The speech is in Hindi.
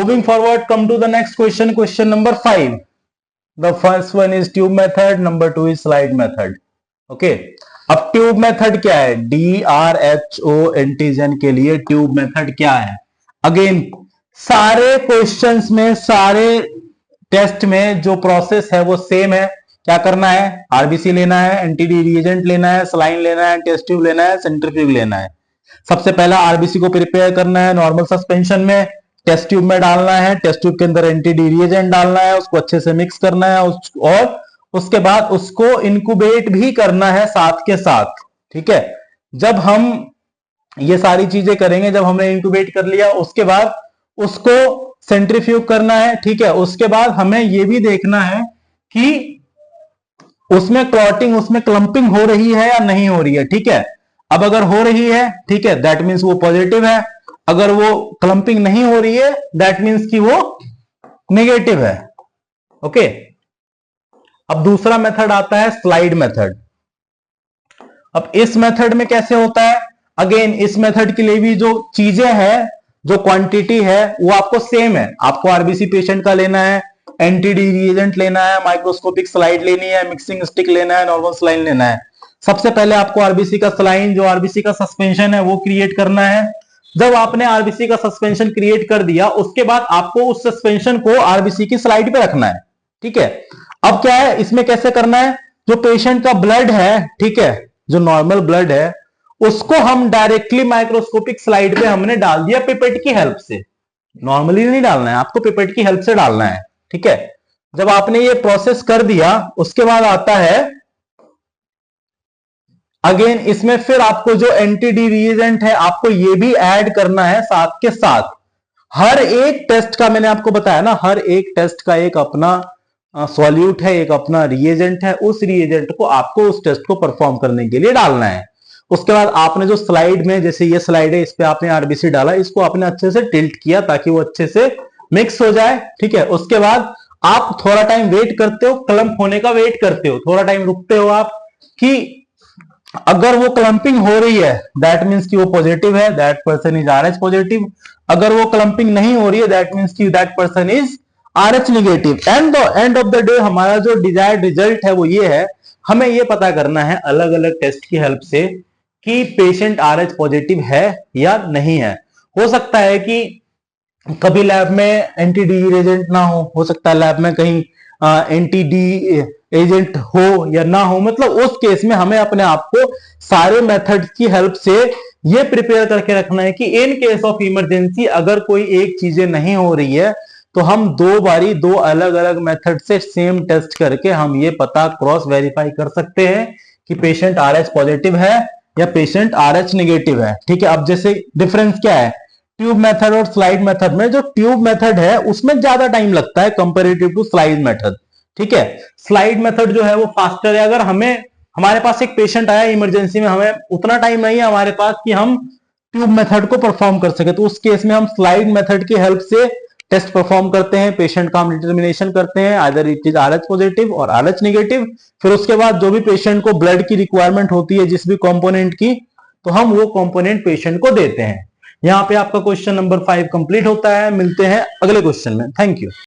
Moving forward, come to the next question. Question number 5. The first one is tube method. Number 2 is slide method. Okay. अब ट्यूब मेथड क्या है? DRHO एंटीजन के लिए ट्यूब मेथड क्या है? अगेन सारे क्वेश्चंस में, सारे टेस्ट में जो प्रोसेस है वो सेम है. क्या करना है? आरबीसी लेना है, एंटीडी रिएजेंट लेना है, सलाइन लेना है, टेस्ट ट्यूब लेना है, सेंट्रीफ्यूज लेना है. सबसे पहला आरबीसी को प्रिपेयर करना है नॉर्मल सस्पेंशन में, टेस्ट ट्यूब में डालना है, टेस्ट ट्यूब के अंदर एंटीडी रिएजेंट डालना है, उसको अच्छे से मिक्स करना है और उसके बाद उसको इंक्यूबेट भी करना है साथ के साथ. ठीक है. जब हम ये सारी चीजें करेंगे, जब हमने इंक्यूबेट कर लिया, उसके बाद उसको सेंट्रीफ्यूज करना है. ठीक है. उसके बाद हमें ये भी देखना है कि उसमें क्लॉटिंग, उसमें क्लम्पिंग हो रही है या नहीं हो रही है. ठीक है. अब अगर हो रही है, ठीक है, दैट मीन्स वो पॉजिटिव है. अगर वो क्लम्पिंग नहीं हो रही है, दैट मीन्स कि वो नेगेटिव है. ओके. अब दूसरा मेथड आता है स्लाइड मेथड. अब इस मेथड में कैसे होता है? अगेन इस मेथड के लिए भी जो चीजें हैं, जो क्वांटिटी है, वो आपको सेम है. आपको आरबीसी पेशेंट का लेना है, एंटीडी रिएजेंट लेना है, माइक्रोस्कोपिक स्लाइड लेनी है, मिक्सिंग स्टिक लेना है, नॉर्मल स्लाइन लेना है. सबसे पहले आपको आरबीसी का स्लाइन, जो आरबीसी का सस्पेंशन है, वो क्रिएट करना है. जब आपने आरबीसी का सस्पेंशन क्रिएट कर दिया, उसके बाद आपको उस सस्पेंशन को आरबीसी की स्लाइड पे रखना है. ठीक है. अब क्या है, इसमें कैसे करना है? जो पेशेंट का ब्लड है, ठीक है, जो नॉर्मल ब्लड है, उसको हम डायरेक्टली माइक्रोस्कोपिक स्लाइड पे हमने डाल दिया पिपेट की हेल्प से. नॉर्मली नहीं डालना है, आपको पिपेट की हेल्प से डालना है. ठीक है. जब आपने ये प्रोसेस कर दिया, उसके बाद आता है अगेन इसमें फिर आपको जो एंटीडी रिएजेंट है, आपको ये भी ऐड करना है साथ के साथ. हर एक टेस्ट का, मैंने आपको बताया ना, हर एक टेस्ट का एक अपना सॉल्यूट है, एक अपना रिएजेंट है. उस रिएजेंट को आपको उस टेस्ट को परफॉर्म करने के लिए डालना है. उसके बाद आपने जो स्लाइड में, जैसे ये स्लाइड है, इस पे आपने आरबीसी डाला, इसको आपने अच्छे से टिल्ट किया ताकि वो अच्छे से मिक्स हो जाए. ठीक है. उसके बाद आप थोड़ा टाइम वेट करते हो, क्लम्प होने का वेट करते हो, थोड़ा टाइम रुकते हो आप, कि अगर वो क्लम्पिंग हो रही है, दैट मीन्स कि वो पॉजिटिव है, that person is RH positive. अगर वो क्लम्पिंग नहीं हो रही है, दैट मीन्स कि that person is RH negative. And the end of the day हमारा जो डिजायर्ड रिजल्ट है वो ये है, हमें ये पता करना है अलग अलग टेस्ट की हेल्प से कि पेशेंट आरएच पॉजिटिव है या नहीं है. हो सकता है कि कभी लैब में एंटीडी एजेंट ना हो सकता है लैब में कहीं एंटीडी एजेंट हो या ना हो. मतलब उस केस में हमें अपने आप को सारे मेथड की हेल्प से ये प्रिपेयर करके रखना है कि इन केस ऑफ इमरजेंसी अगर कोई एक चीजें नहीं हो रही है, तो हम दो अलग अलग मेथड से सेम टेस्ट करके हम ये पता क्रॉस वेरीफाई कर सकते हैं कि पेशेंट आरएच पॉजिटिव है या पेशेंट आरएच नेगेटिव है. ठीक है. अब जैसे डिफरेंस क्या है ट्यूब मेथड और स्लाइड मेथड में? जो ट्यूब मेथड है उसमें ज्यादा टाइम लगता है कंपेरेटिव टू स्लाइड मेथड. ठीक है. स्लाइड मेथड जो है वो फास्टर है. अगर हमारे पास एक पेशेंट आया इमरजेंसी में, हमें उतना टाइम नहीं है हमारे पास कि हम ट्यूब मेथड को परफॉर्म कर सके, तो उस केस में हम स्लाइड मेथड की हेल्प से टेस्ट परफॉर्म करते हैं, पेशेंट का हम डिटर्मिनेशन करते हैं, either it is RH positive और आरएच नेगेटिव. फिर उसके बाद जो भी पेशेंट को ब्लड की रिक्वायरमेंट होती है, जिस भी कंपोनेंट की, तो हम वो कंपोनेंट पेशेंट को देते हैं. यहां पे आपका क्वेश्चन नंबर 5 कंप्लीट होता है. मिलते हैं अगले क्वेश्चन में. Thank you.